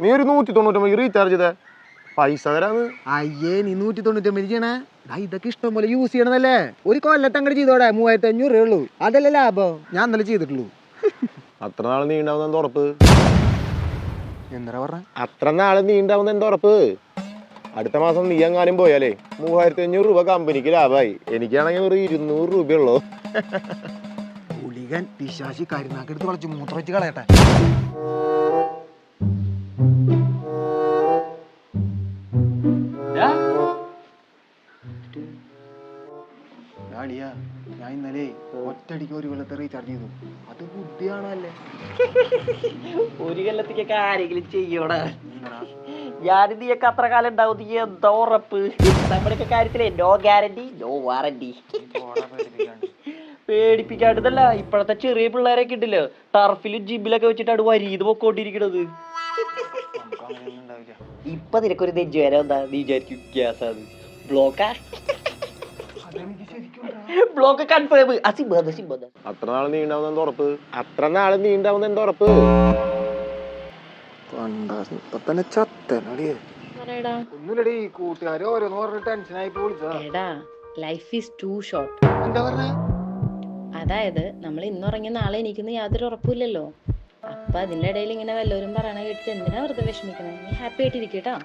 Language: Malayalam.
നീ ഒരു 199 റീചാർജ് ചെയ്തേ പൈസ തരാന്ന്. അയ്യേ നീ 199 ചെയ്യണേ. ഇതൊക്കെ ഇഷ്ടം പോലെ യൂസ് ചെയ്യണതല്ലേ. ഒരു കൊല്ലത്ത് അങ്ങോട്ട് ചെയ്തോടെ 3500 രൂപ ഉള്ളൂ. അതല്ലേ ലാഭം. ഞാൻ ഇന്നലെ ചെയ്തിട്ടുള്ളൂ. അത്ര നാള് നീ ഉണ്ടാവുന്ന എന്താ ഉറപ്പ്? എന്താ പറഞ്ഞ? അത്ര നാള് നീ ഉണ്ടാവുന്ന എന്താ ഉറപ്പ്? അടുത്ത മാസം നീ എങ്ങാനും പോയാലേ 3500 രൂപ കമ്പനിക്ക് ലാഭമായി. എനിക്കാണെങ്കിൽ ഒരു 200 രൂപയുള്ളൂ. ഗുളികൻ പിശാശി കരുനാക്കെടുത്ത് വളച്ച് മൂത്രം വെച്ച് കളയട്ടെ. ഞാൻ ഇന്നലെ ഒറ്റടിക്ക് ഒരു കൊല്ലത്തെ റീചാർജ് ചെയ്തു. അത് ബുദ്ധിയാണോ അല്ലേ? ഒരു കൊല്ലത്തേക്കൊക്കെ ആരെങ്കിലും ചെയ്യോടാ? ഞാൻ നീയൊക്കെ അത്ര കാലം ഉണ്ടാവും. നീ എന്താ ഉറപ്പ്? നമ്മുടെയൊക്കെ കാര്യത്തിലേ നോ ഗ്യാരണ്ടി നോ വാറണ്ടി. പേടിപ്പിക്കാണ്ടതല്ല. ഇപ്പോഴത്തെ ചെറിയ പിള്ളേരൊക്കെ ഉണ്ടല്ലോ ടർഫിലും ജിമ്മിലൊക്കെ വെച്ചിട്ടാണ് വരീത് പൊക്കോണ്ടിരിക്കണത്. ഇപ്പൊ നിനക്കൊരു നെഞ്ചു വരാൻ എന്താ നീ വിചാരിക്കും? ഗ്യാസാണ്. ബ്ലോക്കാ? Block confirm. അത്ര നാള് നീ ഉണ്ടാവുന്ന എന്താ ഉറപ്പ്? അത്ര നാള് നീ ഉണ്ടാവുന്ന എന്താ ഉറപ്പ്? ഇപ്പൊ തന്നെ ചത്തനടി. ഒന്നുമില്ലടി, കൂട്ടുകാര് ഓരോന്ന് പറഞ്ഞ് ടെൻഷനായി വിളിച്ചതാ. Life is too short. എന്താ പറഞ്ഞേ? അതായത് നമ്മൾ ഇന്നുറങ്ങിയ നാളെ എനിക്കൊന്നും യാതൊരു ഉറപ്പില്ലല്ലോ. അപ്പൊ അതിന്റെ ഇടയിൽ ഇങ്ങനെ വല്ലവരും പറയണ കേട്ടിട്ട് എന്തിനാ വെറുതെ വിഷമിക്കണേ? നീ ഹാപ്പി ആയിട്ടിരിക്കട്ടാ.